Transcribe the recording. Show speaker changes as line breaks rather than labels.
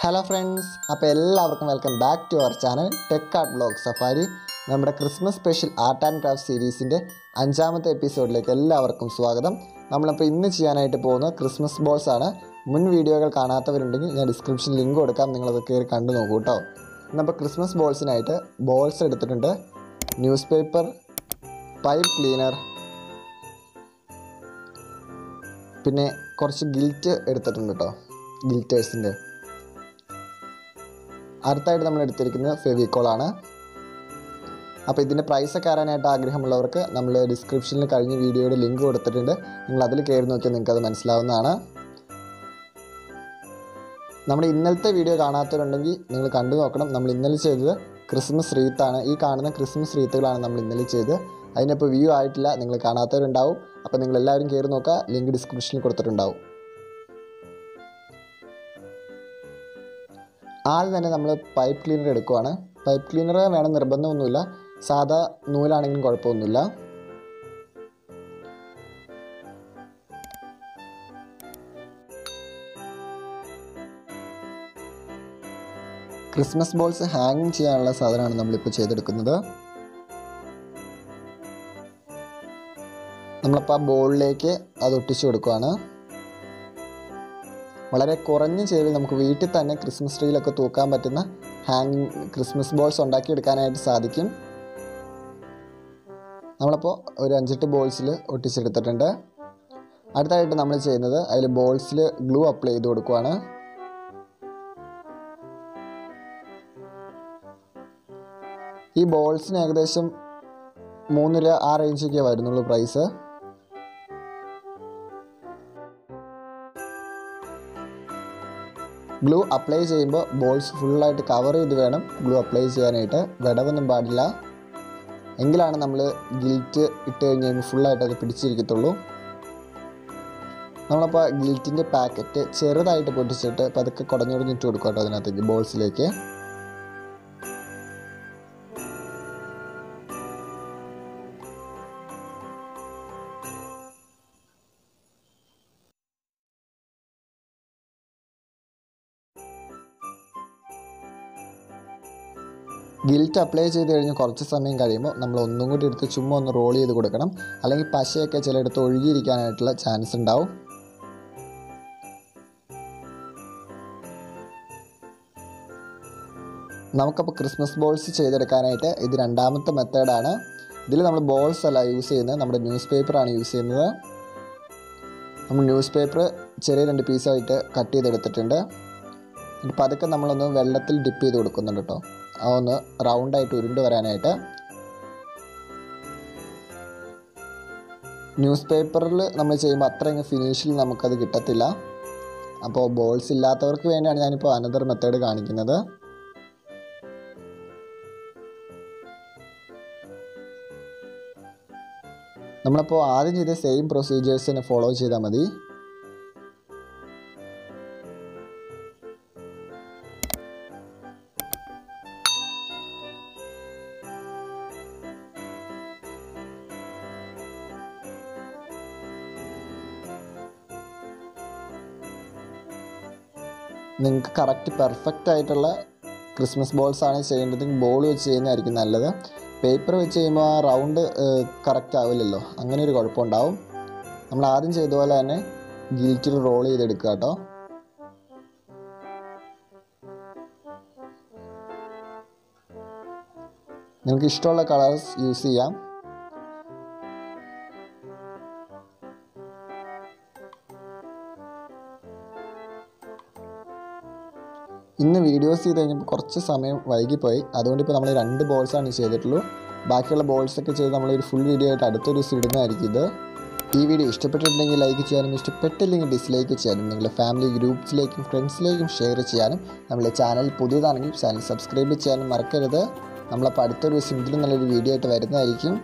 Hello friends, welcome back to our channel Tech Art Vlog Safari. നമ്മുടെ Christmas special art and craft സീരീസിന്റെ 5ാമത്തെ എപ്പിസോഡിലേക്ക് എല്ലാവർക്കും സ്വാഗതം. നമ്മളിപ്പോൾ ഇന്ന് ചെയ്യാനായിട്ട് പോകുന്ന ക്രിസ്മസ് ബോൾസ് ആണ്. മുൻ വീഡിയോകൾ കാണാത്തവരുണ്ടെങ്കിൽ ഞാൻ ഡിസ്ക്രിപ്ഷനിൽ ലിങ്ക് കൊടുക്കാം, നിങ്ങൾ അത് കയറി കണ്ടു നോക്കൂ ട്ടോ. നമ്മൾ ക്രിസ്മസ് ബോൾസിനായിട്ട് ബോൾസ് എടുത്തിട്ടുണ്ട്, ന്യൂസ് പേപ്പർ, പൈപ്പ് ക്ലീനർ, പിന്നെ കുറച്ച് ഗിൽറ്റ് എടുത്തിട്ടുണ്ട് ട്ടോ, ഗിൽറ്റേഴ്സിന്റെ. അടുത്തായിട്ട് നമ്മൾ എടുത്തിരിക്കുന്നത് ഫെവിക്കോൾ ആണ്. അപ്പോൾ ഇതിൻ്റെ പ്രൈസൊക്കെ അറിയാനായിട്ട് ആഗ്രഹമുള്ളവർക്ക് നമ്മൾ ഡിസ്ക്രിപ്ഷനിൽ കഴിഞ്ഞ വീഡിയോയുടെ ലിങ്ക് കൊടുത്തിട്ടുണ്ട്, നിങ്ങൾ അതിൽ കയറി നോക്കിയാൽ നിങ്ങൾക്ക് അത് മനസ്സിലാവുന്നതാണ്. നമ്മുടെ ഇന്നലത്തെ വീഡിയോ കാണാത്തവരുണ്ടെങ്കിൽ നിങ്ങൾ കണ്ടു നോക്കണം. നമ്മൾ ഇന്നലെ ചെയ്തത് ക്രിസ്മസ് റീത്താണ്. ഈ കാണുന്ന ക്രിസ്മസ് റീത്തുകളാണ് നമ്മൾ ഇന്നലെ ചെയ്ത്. അതിനിപ്പോൾ വ്യൂ ആയിട്ടില്ല, നിങ്ങൾ കാണാത്തവരുണ്ടാവും. അപ്പോൾ നിങ്ങളെല്ലാവരും കയറി നോക്കുക, ലിങ്ക് ഡിസ്ക്രിപ്ഷനിൽ കൊടുത്തിട്ടുണ്ടാവും. ആദ്യം തന്നെ നമ്മൾ പൈപ്പ് ക്ലീനർ എടുക്കുവാണ്. പൈപ്പ് ക്ലീനർ വേണം നിർബന്ധമൊന്നുമില്ല, സാധാ നൂലാണെങ്കിലും കുഴപ്പമൊന്നുമില്ല. ക്രിസ്മസ് ബോൾസ് ഹാങ്ങിങ് ചെയ്യാനുള്ള സാധനമാണ് നമ്മളിപ്പോൾ ചെയ്തെടുക്കുന്നത്. നമ്മളിപ്പോൾ ആ ബോളിലേക്ക് അത് ഒട്ടിച്ചു കൊടുക്കുകയാണ്. വളരെ കുറഞ്ഞ ചെലവിൽ നമുക്ക് വീട്ടിൽ തന്നെ ക്രിസ്മസ് ട്രീയിലൊക്കെ തൂക്കാൻ പറ്റുന്ന ഹാങ്ങിങ് ക്രിസ്മസ് ബോൾസ് ഉണ്ടാക്കിയെടുക്കാനായിട്ട് സാധിക്കും. നമ്മളപ്പോൾ ഒരു 5-8 ബോൾസിൽ ഒട്ടിച്ചെടുത്തിട്ടുണ്ട്. അടുത്തായിട്ട് നമ്മൾ ചെയ്യുന്നത് അതിൽ ബോൾസിൽ ഗ്ലൂ അപ്ലൈ ചെയ്ത് കൊടുക്കുകയാണ്. ഈ ബോൾസിന് ഏകദേശം 3 രൂപ ആ റേഞ്ചൊക്കെ വരുന്നുള്ളൂ പ്രൈസ്. ഗ്ലൂ അപ്ലൈ ചെയ്യുമ്പോൾ ബോൾസ് ഫുള്ളായിട്ട് കവർ ചെയ്ത് വേണം ഗ്ലൂ അപ്ലൈ ചെയ്യാനായിട്ട്, വിടവൊന്നും പാടില്ല. എങ്കിലാണ് നമ്മൾ ഗിൽറ്റ് ഇട്ട് കഴിഞ്ഞ് കഴിയുമ്പോൾ ഫുള്ളായിട്ട് അത് പിടിച്ചിരിക്കത്തുള്ളൂ. നമ്മളപ്പോൾ ഗിൽറ്റിൻ്റെ പാക്കറ്റ് ചെറുതായിട്ട് പൊട്ടിച്ചിട്ട് പതുക്കെ കുടഞ്ഞുടഞ്ഞിട്ട് കൊടുക്കുക കേട്ടോ അതിനകത്തേക്ക്, ബോൾസിലേക്ക്. ഗിൽറ്റ് അപ്ലൈ ചെയ്ത് കഴിഞ്ഞ് കുറച്ച് സമയം കഴിയുമ്പോൾ നമ്മൾ ഒന്നും കൂടി എടുത്ത് ചുമ്മാ ഒന്ന് റോൾ ചെയ്ത് കൊടുക്കണം, അല്ലെങ്കിൽ പശയൊക്കെ ചിലയിടത്ത് ഒഴുകിയിരിക്കാനായിട്ടുള്ള ചാൻസ് ഉണ്ടാവും. നമുക്കപ്പോൾ ക്രിസ്മസ് ബോൾസ് ചെയ്തെടുക്കാനായിട്ട് ഇത് 2ാമത്തെ മെത്തേഡാണ്. ഇതിൽ നമ്മൾ ബോൾസ് അല്ല യൂസ് ചെയ്യുന്നത്, നമ്മുടെ ന്യൂസ് പേപ്പറാണ് യൂസ് ചെയ്യുന്നത്. നമ്മൾ ന്യൂസ് പേപ്പർ ചെറിയ 2 പീസായിട്ട് കട്ട് ചെയ്തെടുത്തിട്ടുണ്ട്. ഇപ്പം അതൊക്കെ നമ്മളൊന്ന് വെള്ളത്തിൽ ഡിപ്പ് ചെയ്ത് കൊടുക്കുന്നുണ്ട് കേട്ടോ, അതൊന്ന് റൗണ്ടായിട്ട് ഉരുണ്ട് വരാനായിട്ട്. ന്യൂസ് പേപ്പറിൽ നമ്മൾ ചെയ്യുമ്പോൾ അത്രയും ഫിനിഷിൽ നമുക്കത് കിട്ടത്തില്ല. അപ്പോൾ ബോൾസ് ഇല്ലാത്തവർക്ക് വേണ്ടിയാണ് ഞാനിപ്പോൾ അനദർ മെത്തേഡ് കാണിക്കുന്നത്. നമ്മളപ്പോൾ ആദ്യം ചെയ്ത സെയിം പ്രൊസീജിയേഴ്സ് തന്നെ ഫോളോ ചെയ്താൽ മതി. നിങ്ങൾക്ക് കറക്റ്റ് പെർഫെക്റ്റ് ആയിട്ടുള്ള ക്രിസ്മസ് ബോൾസാണ് ചെയ്യേണ്ടതെങ്കിൽ ബോൾ വെച്ച് ചെയ്യുന്നതായിരിക്കും നല്ലത്. പേപ്പർ വെച്ച് ചെയ്യുമ്പോൾ ആ റൗണ്ട് കറക്റ്റ് ആവില്ലല്ലോ, അങ്ങനെ ഒരു കുഴപ്പമുണ്ടാവും. നമ്മൾ ആദ്യം ചെയ്ത പോലെ തന്നെ ഗിൽറ്റിൽ റോൾ ചെയ്തെടുക്കുക കേട്ടോ. നിങ്ങൾക്ക് ഇഷ്ടമുള്ള കളേഴ്സ് യൂസ് ചെയ്യാം. ഇന്ന് വീഡിയോസ് ചെയ്ത് കഴിഞ്ഞപ്പോൾ കുറച്ച് സമയം വൈകിപ്പോയി, അതുകൊണ്ടിപ്പോൾ നമ്മൾ 2 ബോൾസാണ് ചെയ്തിട്ടുള്ളൂ. ബാക്കിയുള്ള ബോൾസൊക്കെ ചെയ്ത് നമ്മളൊരു ഫുൾ വീഡിയോ ആയിട്ട് അടുത്തൊരു ദിവസം ഇടുന്നതായിരിക്കും ഇത്. ഈ വീഡിയോ ഇഷ്ടപ്പെട്ടിട്ടുണ്ടെങ്കിൽ ലൈക്ക് ചെയ്യാനും ഇഷ്ടപ്പെട്ടില്ലെങ്കിൽ ഡിസ്ലൈക്ക് ചെയ്യാനും നിങ്ങളുടെ ഫാമിലി ഗ്രൂപ്പ്സിലേക്കും ഫ്രണ്ട്സിലേക്കും ഷെയർ ചെയ്യാനും നമ്മുടെ ചാനൽ പുതിയതാണെങ്കിൽ ചാനൽ സബ്സ്ക്രൈബ് ചെയ്യാനും മറക്കരുത്. നമ്മളപ്പോൾ അടുത്തൊരു ദിവസം ഇതിലും നല്ലൊരു വീഡിയോ ആയിട്ട് വരുന്നതായിരിക്കും.